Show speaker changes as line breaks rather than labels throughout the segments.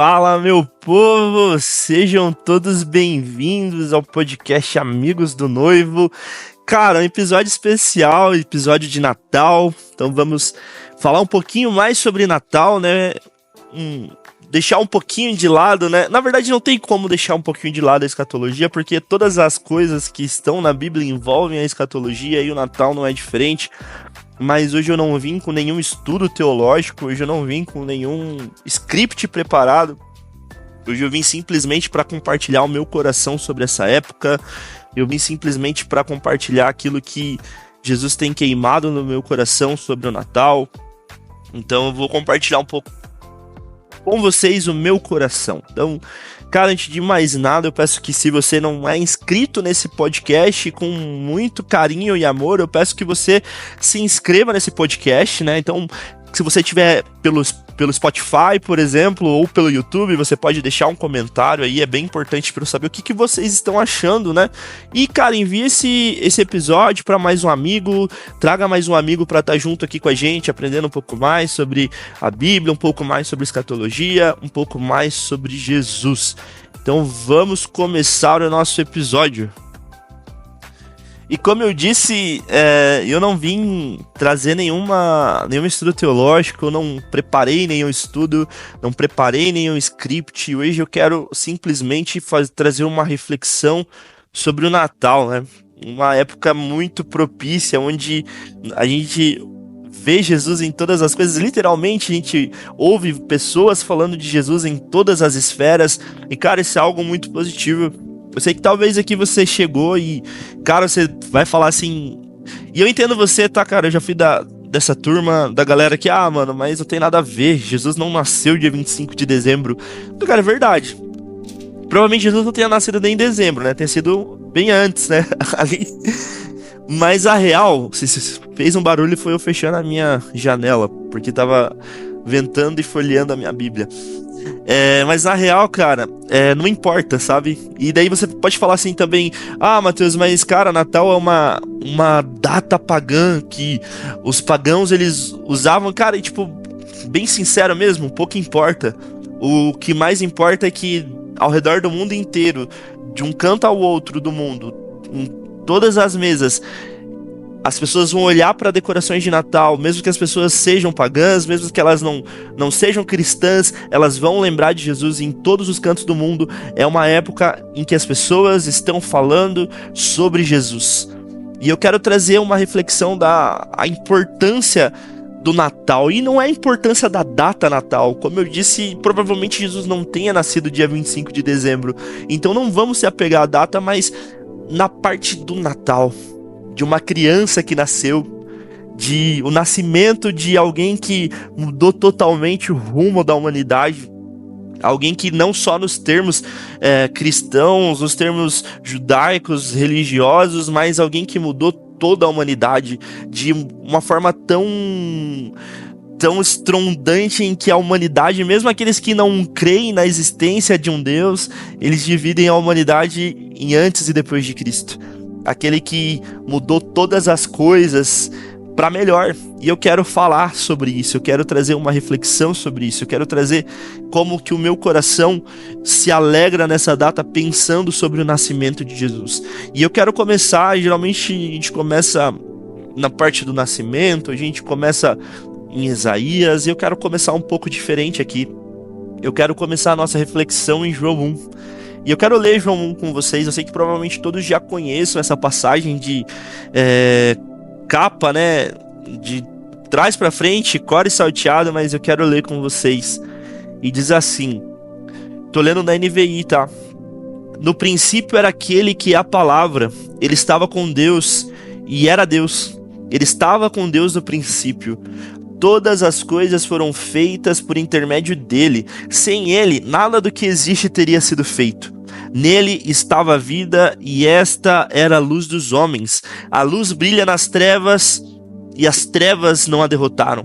Fala, meu povo! Sejam todos bem-vindos ao podcast Amigos do Noivo. Cara, um episódio especial, episódio de Natal. Então vamos falar um pouquinho mais sobre Natal, né? Deixar um pouquinho de lado, né? Na verdade, não tem como deixar um pouquinho de lado a escatologia, porque todas as coisas que estão na Bíblia envolvem a escatologia e o Natal não é diferente. Mas hoje eu não vim com nenhum estudo teológico, hoje eu não vim com nenhum script preparado. Hoje eu vim simplesmente para compartilhar o meu coração sobre essa época. Eu vim simplesmente para compartilhar aquilo que Jesus tem queimado no meu coração sobre o Natal. Então eu vou compartilhar um pouco com vocês o meu coração. Então, cara, antes de mais nada, eu peço que se você não é inscrito nesse podcast, com muito carinho e amor, eu peço que você se inscreva nesse podcast, né? Então, se você tiver pelo Spotify, por exemplo, ou pelo YouTube, você pode deixar um comentário aí, é bem importante para eu saber o que vocês estão achando, né? E, cara, envie esse episódio para mais um amigo, traga mais um amigo para estar junto aqui com a gente, aprendendo um pouco mais sobre a Bíblia, um pouco mais sobre escatologia, um pouco mais sobre Jesus. Então vamos começar o nosso episódio. E como eu disse, eu não vim trazer nenhum estudo teológico, eu não preparei nenhum estudo, não preparei nenhum script. Hoje eu quero simplesmente trazer uma reflexão sobre o Natal, né? Uma época muito propícia, onde a gente vê Jesus em todas as coisas. Literalmente, a gente ouve pessoas falando de Jesus em todas as esferas. E, cara, isso é algo muito positivo. Eu sei que talvez aqui você chegou e, cara, você vai falar assim... E eu entendo você, tá, cara? Eu já fui dessa turma, da galera que... Ah, mano, mas não tem nada a ver. Jesus não nasceu dia 25 de dezembro. Então, cara, é verdade. Provavelmente Jesus não tenha nascido nem em dezembro, né? Tenha sido bem antes, né? Mas a real... Se fez um barulho, foi eu fechando a minha janela. Porque tava ventando e folheando a minha Bíblia. Mas na real, cara, não importa, sabe? E daí você pode falar assim também: ah, Matheus, mas cara, Natal é uma data pagã que os pagãos eles usavam. Cara, e tipo, bem sincero mesmo, pouco importa. O que mais importa é que ao redor do mundo inteiro, de um canto ao outro do mundo, em todas as mesas, as pessoas vão olhar para decorações de Natal, mesmo que as pessoas sejam pagãs, mesmo que elas não sejam cristãs, elas vão lembrar de Jesus em todos os cantos do mundo. É uma época em que as pessoas estão falando sobre Jesus. E eu quero trazer uma reflexão da importância do Natal. E não é a importância da data Natal. Como eu disse, provavelmente Jesus não tenha nascido dia 25 de dezembro. Então não vamos se apegar à data, mas na parte do Natal. De uma criança que nasceu, de o nascimento de alguém que mudou totalmente o rumo da humanidade, alguém que não só nos termos cristãos, nos termos judaicos, religiosos, mas alguém que mudou toda a humanidade de uma forma tão estrondante, em que a humanidade, mesmo aqueles que não creem na existência de um Deus, eles dividem a humanidade em antes e depois de Cristo. Aquele que mudou todas as coisas para melhor. E eu quero falar sobre isso, eu quero trazer uma reflexão sobre isso, eu quero trazer como que o meu coração se alegra nessa data pensando sobre o nascimento de Jesus. E eu quero começar, geralmente a gente começa na parte do nascimento, a gente começa em Isaías, e eu quero começar um pouco diferente aqui. Eu quero começar a nossa reflexão em João 1. E eu quero ler João 1 com vocês. Eu sei que provavelmente todos já conheçam essa passagem de capa, né? De trás pra frente, core salteado, mas eu quero ler com vocês. E diz assim, tô lendo na NVI, tá? No princípio era aquele que é a palavra, ele estava com Deus e era Deus. Ele estava com Deus no princípio. Todas as coisas foram feitas por intermédio dele. Sem ele, nada do que existe teria sido feito. Nele estava a vida, e esta era a luz dos homens. A luz brilha nas trevas, e as trevas não a derrotaram.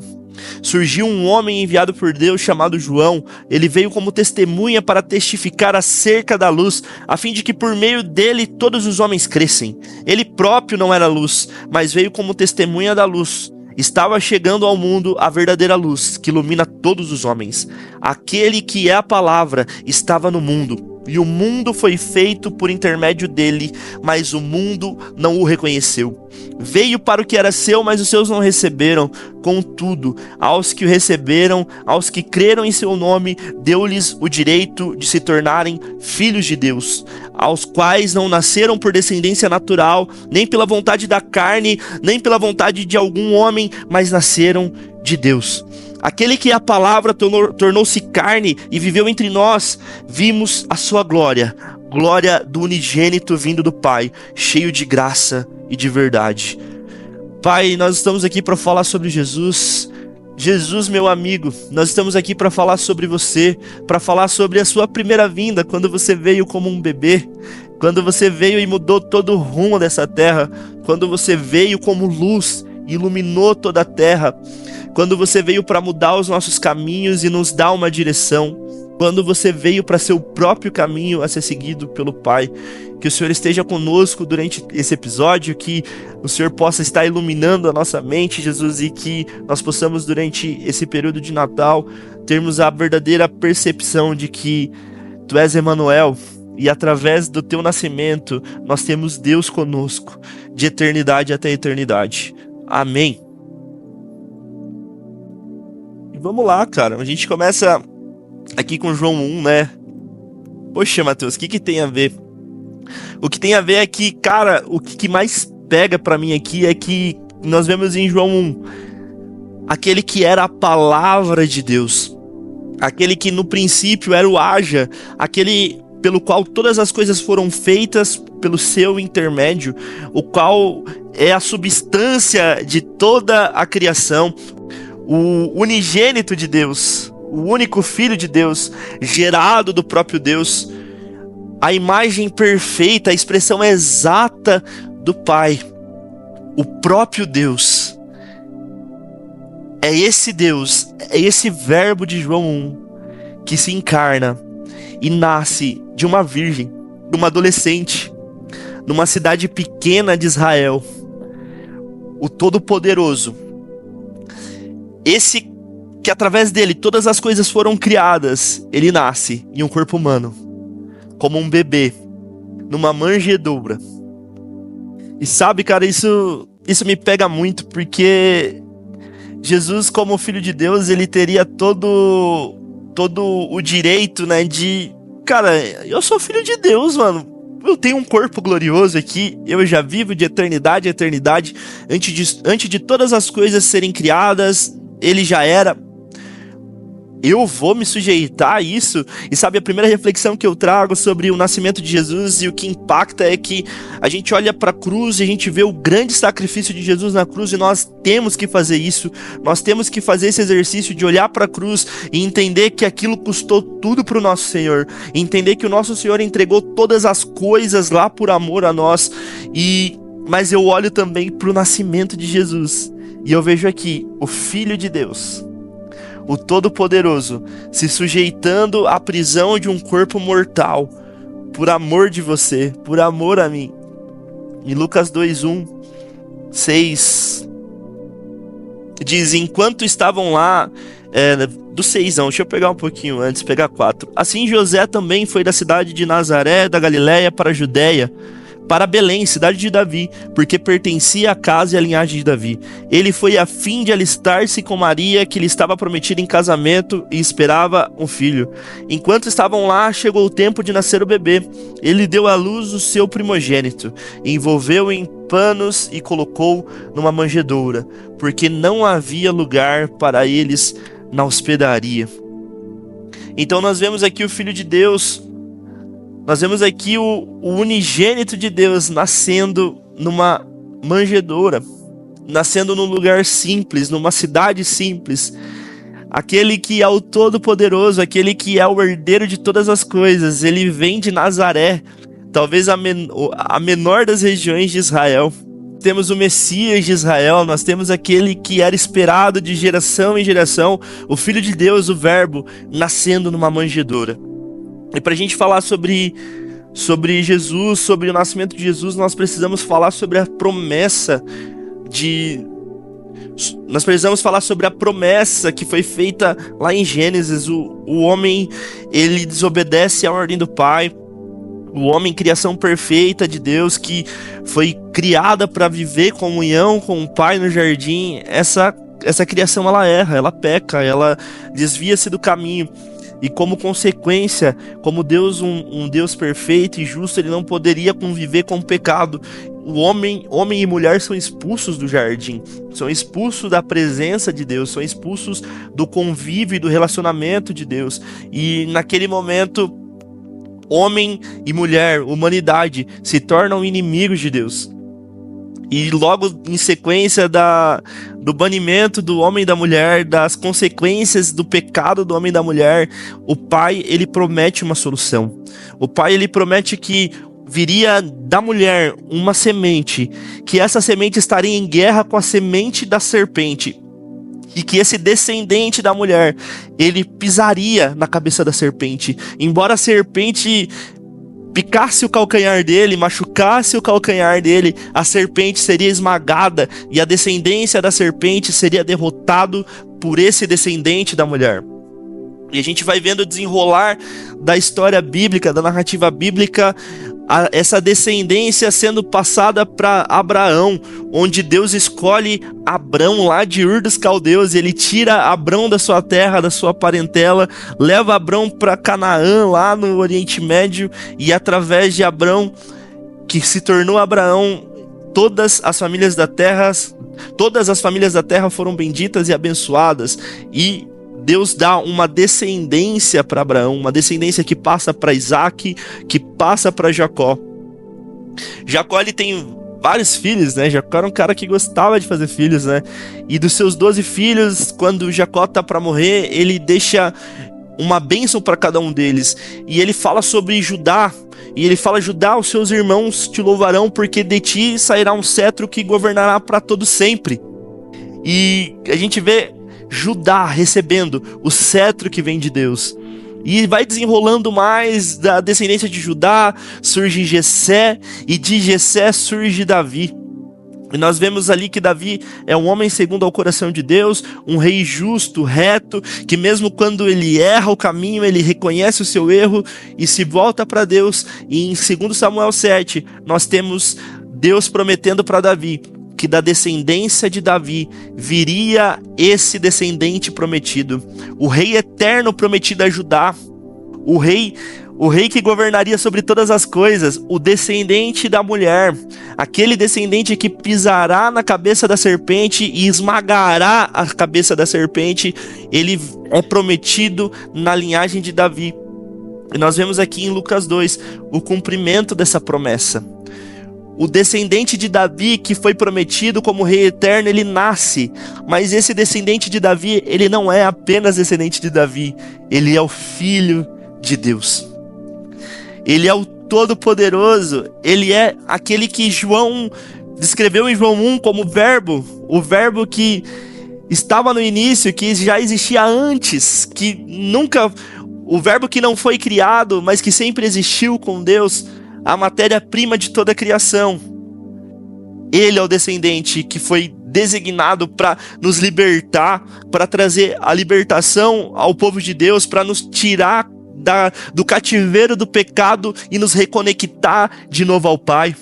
Surgiu um homem enviado por Deus chamado João. Ele veio como testemunha para testificar acerca da luz, a fim de que por meio dele todos os homens crescem. Ele próprio não era luz, mas veio como testemunha da luz. Estava chegando ao mundo a verdadeira luz, que ilumina todos os homens. Aquele que é a palavra estava no mundo, e o mundo foi feito por intermédio dele, mas o mundo não o reconheceu. Veio para o que era seu, mas os seus não receberam. Contudo, aos que o receberam, aos que creram em seu nome, deu-lhes o direito de se tornarem filhos de Deus, aos quais não nasceram por descendência natural, nem pela vontade da carne, nem pela vontade de algum homem, mas nasceram de Deus. Aquele que é a palavra tornou-se carne e viveu entre nós. Vimos a sua glória, glória do unigênito vindo do Pai, cheio de graça e de verdade. Pai, nós estamos aqui para falar sobre Jesus. Jesus, meu amigo, nós estamos aqui para falar sobre você, para falar sobre a sua primeira vinda, quando você veio como um bebê, quando você veio e mudou todo o rumo dessa terra, quando você veio como luz e iluminou toda a terra, quando você veio para mudar os nossos caminhos e nos dar uma direção, quando você veio para ser o próprio caminho a ser seguido pelo Pai. Que o Senhor esteja conosco durante esse episódio, que o Senhor possa estar iluminando a nossa mente, Jesus, e que nós possamos, durante esse período de Natal, termos a verdadeira percepção de que Tu és Emanuel, e através do Teu nascimento, nós temos Deus conosco, de eternidade até eternidade. Amém. E vamos lá, cara, a gente começa aqui com João 1, né? Poxa, Matheus, o que tem a ver? O que tem a ver é que, cara, o que mais pega pra mim aqui é que nós vemos em João 1, aquele que era a palavra de Deus, aquele que no princípio era o haja, aquele pelo qual todas as coisas foram feitas pelo seu intermédio, o qual é a substância de toda a criação, o unigênito de Deus, o único Filho de Deus, gerado do próprio Deus, a imagem perfeita, a expressão exata do Pai, o próprio Deus. É esse Deus, é esse verbo de João 1 que se encarna e nasce de uma virgem, de uma adolescente, numa cidade pequena de Israel. O Todo-Poderoso, esse que através dele todas as coisas foram criadas, ele nasce em um corpo humano, como um bebê, numa manjedoura. E sabe, cara, isso me pega muito, porque Jesus, como Filho de Deus, ele teria todo o direito, né, de... Cara, eu sou filho de Deus, mano. Eu tenho um corpo glorioso aqui, eu já vivo de eternidade a eternidade. Antes de todas as coisas serem criadas, ele já era. Eu vou me sujeitar a isso. E sabe, a primeira reflexão que eu trago sobre o nascimento de Jesus e o que impacta é que a gente olha para a cruz e a gente vê o grande sacrifício de Jesus na cruz, e nós temos que fazer isso. Nós temos que fazer esse exercício de olhar para a cruz e entender que aquilo custou tudo para o nosso Senhor, e entender que o nosso Senhor entregou todas as coisas lá por amor a nós. Mas eu olho também para o nascimento de Jesus e eu vejo aqui o Filho de Deus, o Todo-Poderoso, se sujeitando à prisão de um corpo mortal, por amor de você, por amor a mim. Em Lucas 2:1, 6, diz: enquanto estavam lá, do 6, deixa eu pegar um pouquinho antes, pegar 4. Assim José também foi da cidade de Nazaré, da Galiléia, para a Judéia, para Belém, cidade de Davi, porque pertencia à casa e à linhagem de Davi. Ele foi a fim de alistar-se com Maria, que lhe estava prometida em casamento, e esperava um filho. Enquanto estavam lá, chegou o tempo de nascer o bebê. Ele deu à luz o seu primogênito, envolveu em panos e colocou numa manjedoura, porque não havia lugar para eles na hospedaria. Então nós vemos aqui o Filho de Deus. Nós vemos aqui o unigênito de Deus nascendo numa manjedoura, nascendo num lugar simples, numa cidade simples. Aquele que é o Todo-Poderoso, aquele que é o herdeiro de todas as coisas, ele vem de Nazaré, talvez a menor das regiões de Israel. Temos o Messias de Israel, nós temos aquele que era esperado de geração em geração, o Filho de Deus, o Verbo, nascendo numa manjedoura. E para a gente falar sobre Jesus, sobre o nascimento de Jesus, nós precisamos falar sobre a promessa de Nós precisamos falar sobre a promessa que foi feita lá em Gênesis. O homem, ele desobedece à ordem do Pai. O homem, criação perfeita de Deus, que foi criada para viver comunhão com o Pai no jardim. Essa criação, ela erra, ela peca, ela desvia-se do caminho. E como consequência, como Deus, um Deus perfeito e justo, ele não poderia conviver com o pecado. O homem e mulher são expulsos do jardim, são expulsos da presença de Deus, são expulsos do convívio e do relacionamento de Deus. E naquele momento, homem e mulher, humanidade, se tornam inimigos de Deus. E logo em sequência do banimento do homem e da mulher, das consequências do pecado do homem e da mulher, o Pai, ele promete uma solução. O Pai, ele promete que viria da mulher uma semente, que essa semente estaria em guerra com a semente da serpente, e que esse descendente da mulher, ele pisaria na cabeça da serpente. Embora a serpente picasse o calcanhar dele, machucasse o calcanhar dele, a serpente seria esmagada e a descendência da serpente seria derrotado por esse descendente da mulher. E a gente vai vendo o desenrolar da história bíblica, da narrativa bíblica, essa descendência sendo passada para Abraão, onde Deus escolhe Abrão lá de Ur dos Caldeus, e ele tira Abrão da sua terra, da sua parentela, leva Abrão para Canaã, lá no Oriente Médio, e através de Abrão, que se tornou Abraão, todas as famílias da terra foram benditas e abençoadas, e Deus dá uma descendência para Abraão, uma descendência que passa para Isaac, que passa para Jacó. Jacó, ele tem vários filhos, né? Jacó era um cara que gostava de fazer filhos, né? E dos seus 12 filhos, quando Jacó tá para morrer, ele deixa uma bênção para cada um deles. E ele fala sobre Judá, e ele fala: Judá, os seus irmãos te louvarão, porque de ti sairá um cetro que governará para todo sempre. E a gente vê Judá recebendo o cetro que vem de Deus. E vai desenrolando mais. Da descendência de Judá surge Jessé, e de Jessé surge Davi. E nós vemos ali que Davi é um homem segundo ao coração de Deus, um rei justo, reto, que mesmo quando ele erra o caminho, ele reconhece o seu erro e se volta para Deus. E em 2 Samuel 7, nós temos Deus prometendo para Davi que da descendência de Davi viria esse descendente prometido, o rei eterno prometido a Judá, o rei que governaria sobre todas as coisas, o descendente da mulher, aquele descendente que pisará na cabeça da serpente e esmagará a cabeça da serpente. Ele é prometido na linhagem de Davi. E nós vemos aqui em Lucas 2 o cumprimento dessa promessa. O descendente de Davi que foi prometido como rei eterno, ele nasce. Mas esse descendente de Davi, ele não é apenas descendente de Davi. Ele é o Filho de Deus. Ele é o Todo-Poderoso. Ele é aquele que João descreveu em João 1 como verbo. O verbo que estava no início, que já existia antes. Que nunca... O verbo que não foi criado, mas que sempre existiu com Deus. A matéria-prima de toda a criação. Ele é o descendente que foi designado para nos libertar, para trazer a libertação ao povo de Deus, para nos tirar do cativeiro do pecado e nos reconectar de novo ao Pai.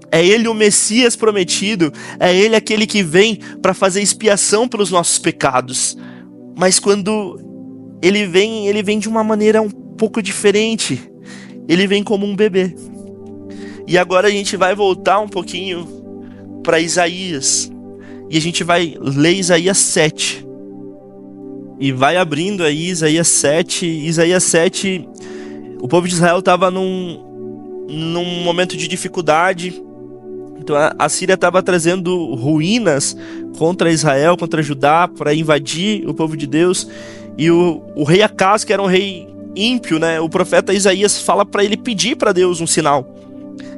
É Ele o Messias prometido, é Ele aquele que vem para fazer expiação pelos nossos pecados. Mas quando Ele vem de uma maneira um pouco diferente. Ele vem como um bebê. E agora a gente vai voltar um pouquinho para Isaías. E a gente vai ler Isaías 7. E vai abrindo aí Isaías 7. Isaías 7, o povo de Israel estava num momento de dificuldade. Então a Síria estava trazendo ruínas contra Israel, contra Judá, para invadir o povo de Deus. E o rei Acaz, que era um rei ímpio, né? O profeta Isaías fala para ele pedir para Deus um sinal.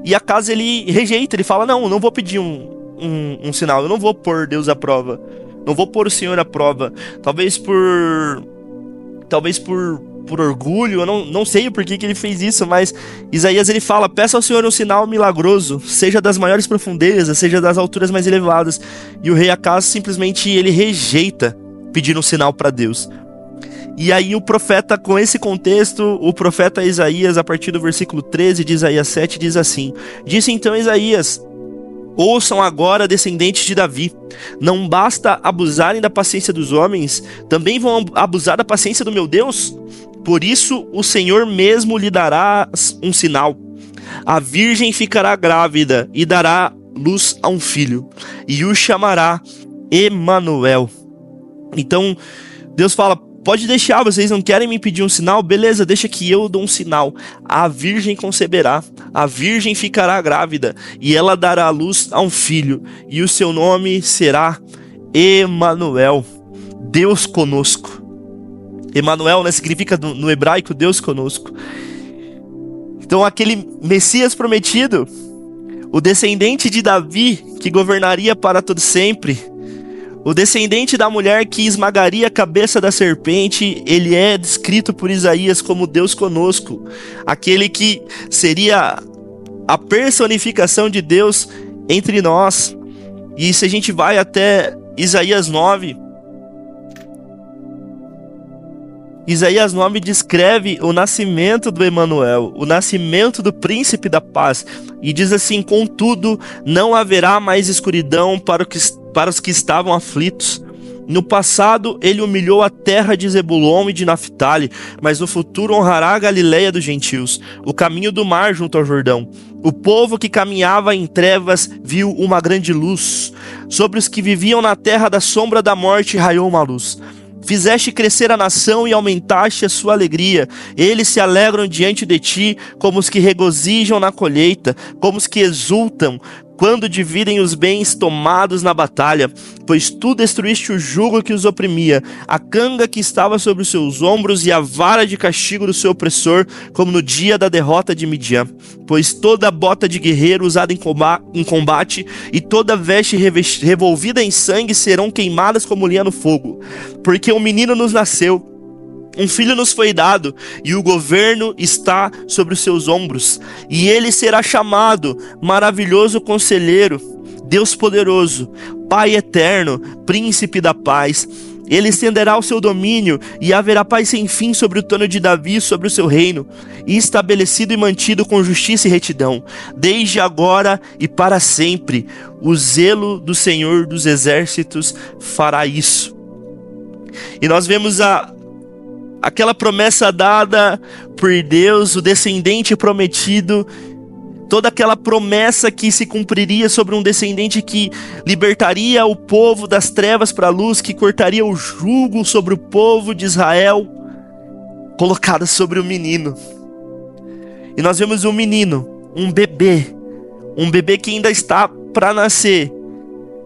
E Acaz, ele rejeita, ele fala: não vou pedir um sinal, eu não vou pôr Deus à prova, não vou pôr o Senhor à prova. Talvez por por orgulho, eu não sei o porquê que ele fez isso, mas Isaías ele fala: peça ao Senhor um sinal milagroso, seja das maiores profundezas, seja das alturas mais elevadas. E o rei Acaz simplesmente ele rejeita pedir um sinal para Deus. E aí o profeta, com esse contexto, o profeta Isaías, a partir do versículo 13 de Isaías 7, diz assim: disse então Isaías: ouçam agora, descendentes de Davi, não basta abusarem da paciência dos homens, também vão abusar da paciência do meu Deus? Por isso o Senhor mesmo lhe dará um sinal. A virgem ficará grávida e dará luz a um filho, e o chamará Emanuel. Então Deus fala: pode deixar, vocês não querem me pedir um sinal? Beleza, deixa que eu dou um sinal. A virgem conceberá, a virgem ficará grávida, e ela dará luz a um filho, e o seu nome será Emanuel, Deus conosco. Emanuel, né, significa no hebraico Deus conosco. Então aquele Messias prometido, o descendente de Davi, que governaria para todo sempre, o descendente da mulher que esmagaria a cabeça da serpente, ele é descrito por Isaías como Deus conosco. Aquele que seria a personificação de Deus entre nós. E se a gente vai até Isaías 9, Isaías 9 descreve o nascimento do Emanuel, o nascimento do príncipe da paz. E diz assim: contudo, não haverá mais escuridão para os que estavam aflitos. No passado, ele humilhou a terra de Zebulon e de Naphtali, mas no futuro honrará a Galileia dos gentios, o caminho do mar junto ao Jordão. O povo que caminhava em trevas viu uma grande luz. Sobre os que viviam na terra da sombra da morte raiou uma luz. Fizeste crescer a nação e aumentaste a sua alegria. Eles se alegram diante de ti, como os que regozijam na colheita, como os que exultam quando dividem os bens tomados na batalha. Pois tu destruíste o jugo que os oprimia, a canga que estava sobre os seus ombros e a vara de castigo do seu opressor, como no dia da derrota de Midian. Pois toda bota de guerreiro usada em combate e toda veste revolvida em sangue serão queimadas como linha no fogo. Porque um menino nos nasceu, um filho nos foi dado, e o governo está sobre os seus ombros. E ele será chamado Maravilhoso Conselheiro, Deus Poderoso, Pai Eterno, Príncipe da Paz. Ele estenderá o seu domínio, e haverá paz sem fim sobre o trono de Davi e sobre o seu reino, estabelecido e mantido com justiça e retidão, desde agora e para sempre. O zelo do Senhor dos Exércitos fará isso. E nós vemos aquela promessa dada por Deus, o descendente prometido, toda aquela promessa que se cumpriria sobre um descendente que libertaria o povo das trevas para a luz, que cortaria o jugo sobre o povo de Israel, colocada sobre o menino. E nós vemos um menino, um bebê que ainda está para nascer,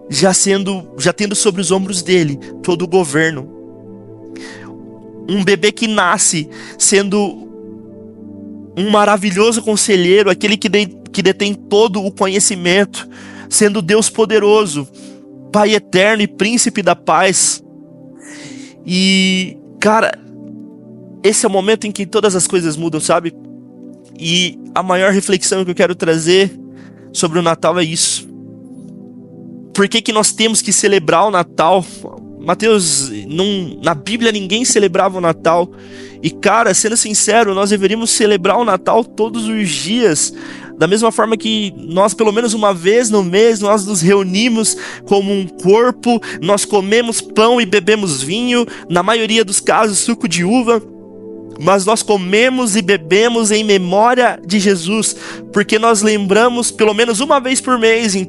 já tendo sobre os ombros dele todo o governo. Um bebê que nasce sendo um maravilhoso conselheiro, aquele que detém todo o conhecimento, sendo Deus poderoso, Pai eterno e Príncipe da paz. E, cara, esse é o momento em que todas as coisas mudam, sabe? E a maior reflexão que eu quero trazer sobre o Natal é isso. Por que nós temos que celebrar o Natal? Mateus, na Bíblia ninguém celebrava o Natal. E cara, sendo sincero, nós deveríamos celebrar o Natal todos os dias. Da mesma forma que nós, pelo menos uma vez no mês, nós nos reunimos como um corpo, nós comemos pão e bebemos vinho, na maioria dos casos suco de uva. Mas nós comemos e bebemos em memória de Jesus, porque nós lembramos pelo menos uma vez por mês, em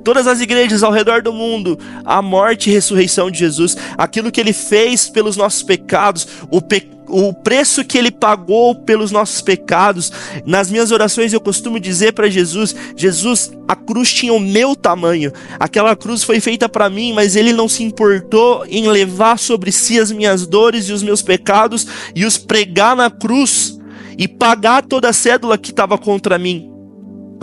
todas as igrejas ao redor do mundo, a morte e ressurreição de Jesus, aquilo que ele fez pelos nossos pecados, o preço que ele pagou pelos nossos pecados. Nas minhas orações eu costumo dizer para Jesus: Jesus, a cruz tinha o meu tamanho, aquela cruz foi feita para mim, mas ele não se importou em levar sobre si as minhas dores e os meus pecados e os pregar na cruz e pagar toda a cédula que estava contra mim.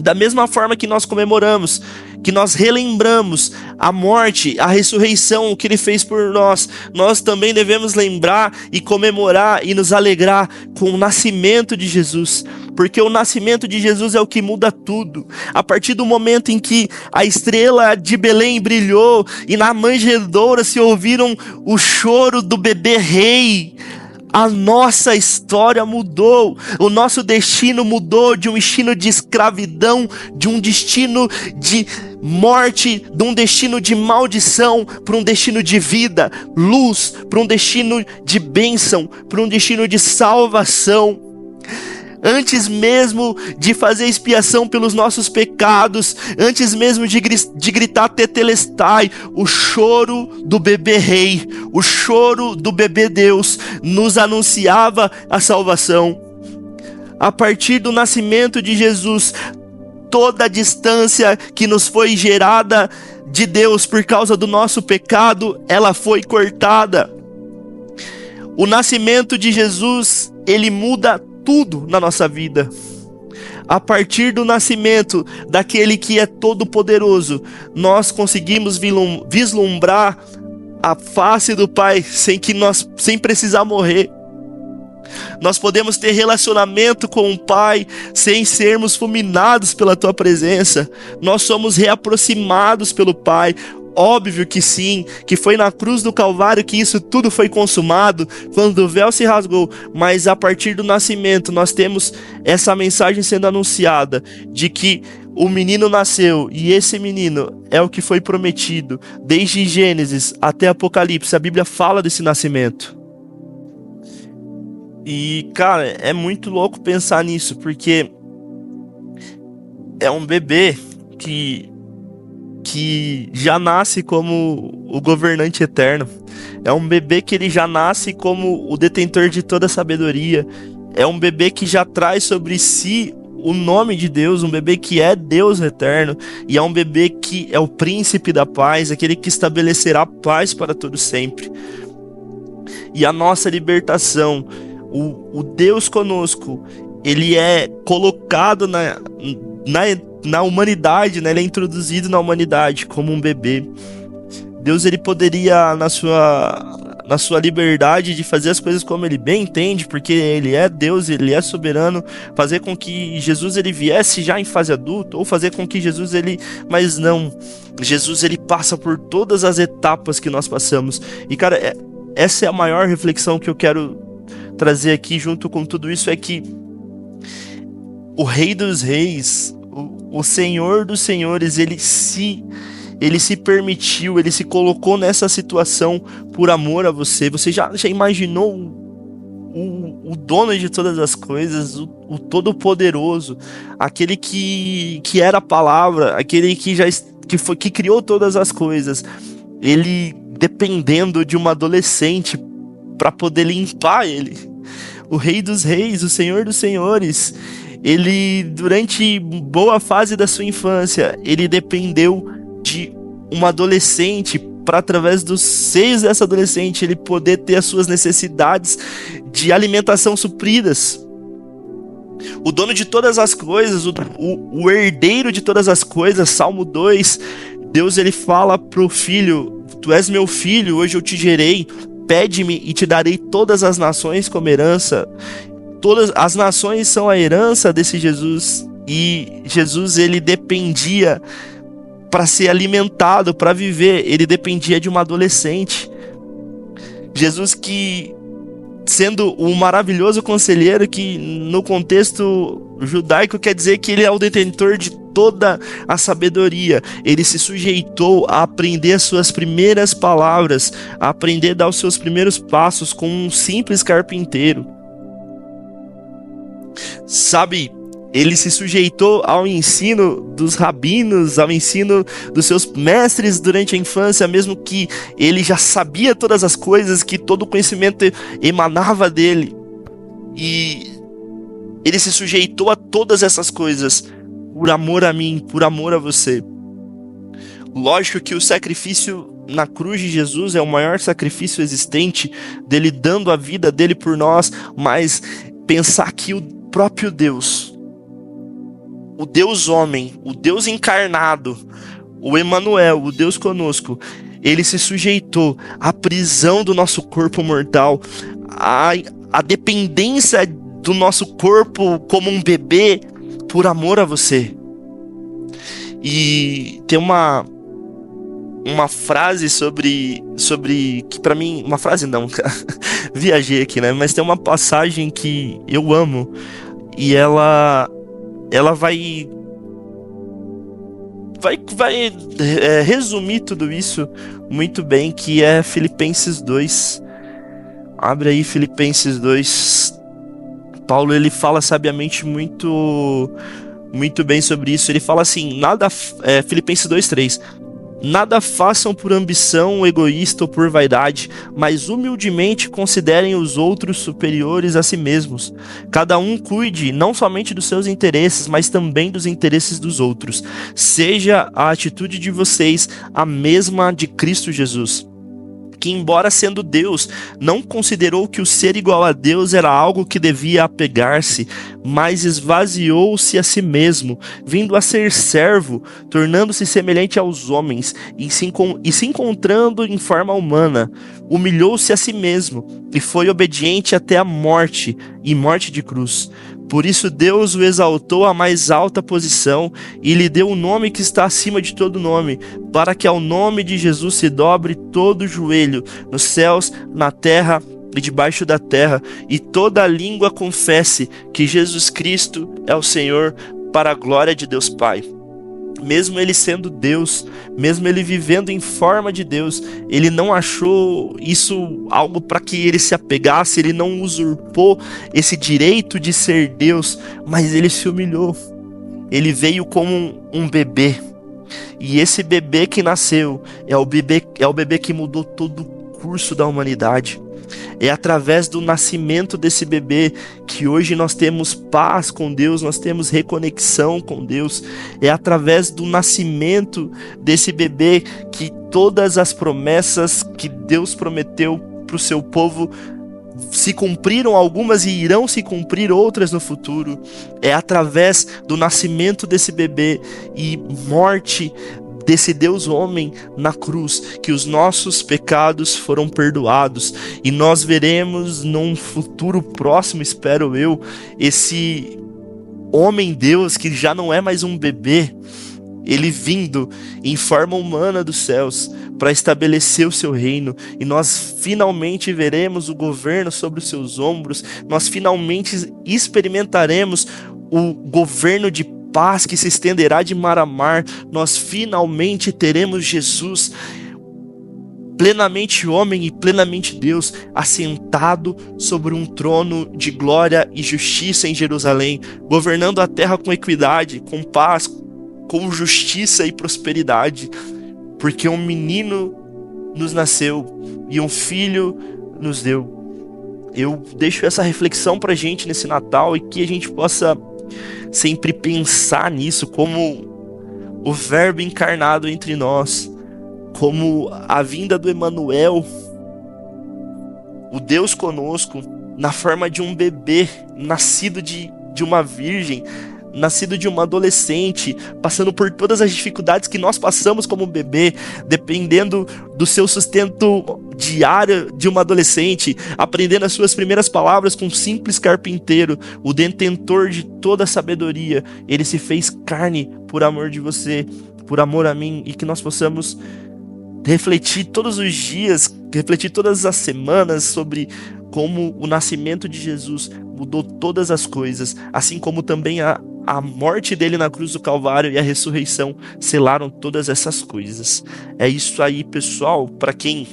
Da mesma forma que nós comemoramos, que nós relembramos a morte, a ressurreição, o que ele fez por nós, nós também devemos lembrar e comemorar e nos alegrar com o nascimento de Jesus, porque o nascimento de Jesus é o que muda tudo. A partir do momento em que a estrela de Belém brilhou e na manjedoura se ouviram o choro do bebê rei, a nossa história mudou, o nosso destino mudou de um destino de escravidão, de um destino de morte, de um destino de maldição, para um destino de vida, luz, para um destino de bênção, para um destino de salvação. Antes mesmo de fazer expiação pelos nossos pecados, antes mesmo de gritar tetelestai, o choro do bebê rei, o choro do bebê Deus, nos anunciava a salvação. A partir do nascimento de Jesus, toda a distância que nos foi gerada de Deus por causa do nosso pecado, ela foi cortada. O nascimento de Jesus, ele muda tudo na nossa vida. A partir do nascimento daquele que é todo poderoso, nós conseguimos vislumbrar a face do Pai sem precisar morrer. Nós podemos ter relacionamento com o Pai sem sermos fulminados pela tua presença. Nós somos reaproximados pelo Pai. Óbvio que sim, que foi na cruz do Calvário que isso tudo foi consumado, quando o véu se rasgou, mas a partir do nascimento nós temos essa mensagem sendo anunciada, de que o menino nasceu, e esse menino é o que foi prometido, desde Gênesis até Apocalipse, a Bíblia fala desse nascimento. E cara, é muito louco pensar nisso, porque é um bebê que já nasce como o governante eterno. É um bebê que ele já nasce como o detentor de toda a sabedoria. É um bebê que já traz sobre si o nome de Deus, um bebê que é Deus eterno, e é um bebê que é o príncipe da paz, aquele que estabelecerá paz para todo sempre. E a nossa libertação, o Deus conosco, ele é colocado na humanidade, né? Ele é introduzido na humanidade como um bebê. Deus, ele poderia, na sua liberdade de fazer as coisas como ele bem entende, porque ele é Deus, ele é soberano, fazer com que Jesus ele viesse já em fase adulta, ou fazer com que Jesus mas não, Jesus ele passa por todas as etapas que nós passamos. E cara, essa é a maior reflexão que eu quero trazer aqui junto com tudo isso, é que o Rei dos Reis, o Senhor dos Senhores, ele se permitiu, ele se colocou nessa situação por amor a você. Você já imaginou o dono de todas as coisas, o Todo-Poderoso, aquele que era a palavra, aquele que criou todas as coisas, ele dependendo de uma adolescente para poder limpar ele? O Rei dos Reis, o Senhor dos Senhores, ele, durante boa fase da sua infância, ele dependeu de uma adolescente para, através dos seios dessa adolescente, ele poder ter as suas necessidades de alimentação supridas. O dono de todas as coisas, o herdeiro de todas as coisas, Salmo 2, Deus ele fala pro filho: tu és meu filho, hoje eu te gerei, pede-me e te darei todas as nações como herança. Todas as nações são a herança desse Jesus, e Jesus ele dependia, para ser alimentado, para viver, ele dependia de uma adolescente. Jesus, que sendo o maravilhoso conselheiro, que no contexto judaico quer dizer que ele é o detentor de toda a sabedoria, ele se sujeitou a aprender as suas primeiras palavras, a aprender a dar os seus primeiros passos com um simples carpinteiro. Sabe, ele se sujeitou ao ensino dos rabinos, ao ensino dos seus mestres durante a infância, mesmo que ele já sabia todas as coisas, que todo o conhecimento emanava dele. E ele se sujeitou a todas essas coisas por amor a mim, por amor a você. Lógico que o sacrifício na cruz de Jesus é o maior sacrifício existente, dele dando a vida dele por nós, mas pensar que o próprio Deus, o Deus homem, o Deus encarnado, o Emanuel, o Deus conosco, ele se sujeitou à prisão do nosso corpo mortal, à dependência do nosso corpo como um bebê, por amor a você. E tem uma frase sobre que pra mim, uma frase não, viajei aqui, né? Mas tem uma passagem que eu amo e ela vai resumir tudo isso muito bem, que é Filipenses 2. Abre aí Filipenses 2. Paulo, ele fala sabiamente muito bem sobre isso. Ele fala assim, Filipenses 2:3. Nada façam por ambição egoísta ou por vaidade, mas humildemente considerem os outros superiores a si mesmos. Cada um cuide não somente dos seus interesses, mas também dos interesses dos outros. Seja a atitude de vocês a mesma de Cristo Jesus, que, embora sendo Deus, não considerou que o ser igual a Deus era algo que devia apegar-se, mas esvaziou-se a si mesmo, vindo a ser servo, tornando-se semelhante aos homens, e se encontrando em forma humana, humilhou-se a si mesmo, e foi obediente até a morte, e morte de cruz. Por isso Deus o exaltou à mais alta posição e lhe deu o nome que está acima de todo nome, para que ao nome de Jesus se dobre todo o joelho, nos céus, na terra e debaixo da terra, e toda língua confesse que Jesus Cristo é o Senhor, para a glória de Deus Pai. Mesmo ele sendo Deus, mesmo ele vivendo em forma de Deus, ele não achou isso algo para que ele se apegasse, ele não usurpou esse direito de ser Deus, mas ele se humilhou. Ele veio como um bebê, e esse bebê que nasceu é o bebê que mudou todo o curso da humanidade. É através do nascimento desse bebê que hoje nós temos paz com Deus, nós temos reconexão com Deus. É através do nascimento desse bebê que todas as promessas que Deus prometeu para o seu povo se cumpriram, algumas, e irão se cumprir outras no futuro. É através do nascimento desse bebê e morte desse Deus homem na cruz que os nossos pecados foram perdoados, e nós veremos num futuro próximo, espero eu, esse homem Deus que já não é mais um bebê, ele vindo em forma humana dos céus para estabelecer o seu reino, e nós finalmente veremos o governo sobre os seus ombros, nós finalmente experimentaremos o governo de paz que se estenderá de mar a mar, nós finalmente teremos Jesus, plenamente homem e plenamente Deus, assentado sobre um trono de glória e justiça em Jerusalém, governando a terra com equidade, com paz, com justiça e prosperidade, porque um menino nos nasceu e um filho nos deu. Eu deixo essa reflexão pra gente nesse Natal, e que a gente possa sempre pensar nisso, como o Verbo encarnado entre nós, como a vinda do Emanuel, o Deus conosco, na forma de um bebê, nascido de uma virgem, nascido de uma adolescente, passando por todas as dificuldades que nós passamos como bebê, dependendo do seu sustento diário de uma adolescente, aprendendo as suas primeiras palavras com um simples carpinteiro, o detentor de toda a sabedoria. Ele se fez carne por amor de você, por amor a mim, e que nós possamos refletir todos os dias, refletir todas as semanas sobre como o nascimento de Jesus mudou todas as coisas, assim como também a morte dele na cruz do Calvário e a ressurreição selaram todas essas coisas. É isso aí, pessoal. Para quem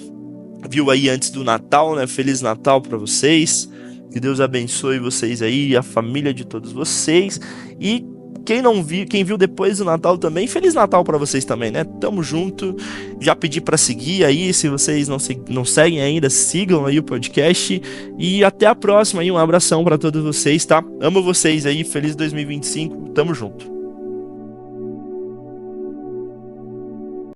viu aí antes do Natal, né? Feliz Natal para vocês. Que Deus abençoe vocês aí, a família de todos vocês. E quem não viu, quem viu depois do Natal também, Feliz Natal para vocês também, né? Tamo junto. Já pedi para seguir aí, se vocês não seguem ainda, sigam aí o podcast. E até a próxima aí, um abração para todos vocês, tá? Amo vocês aí, feliz 2025, tamo junto.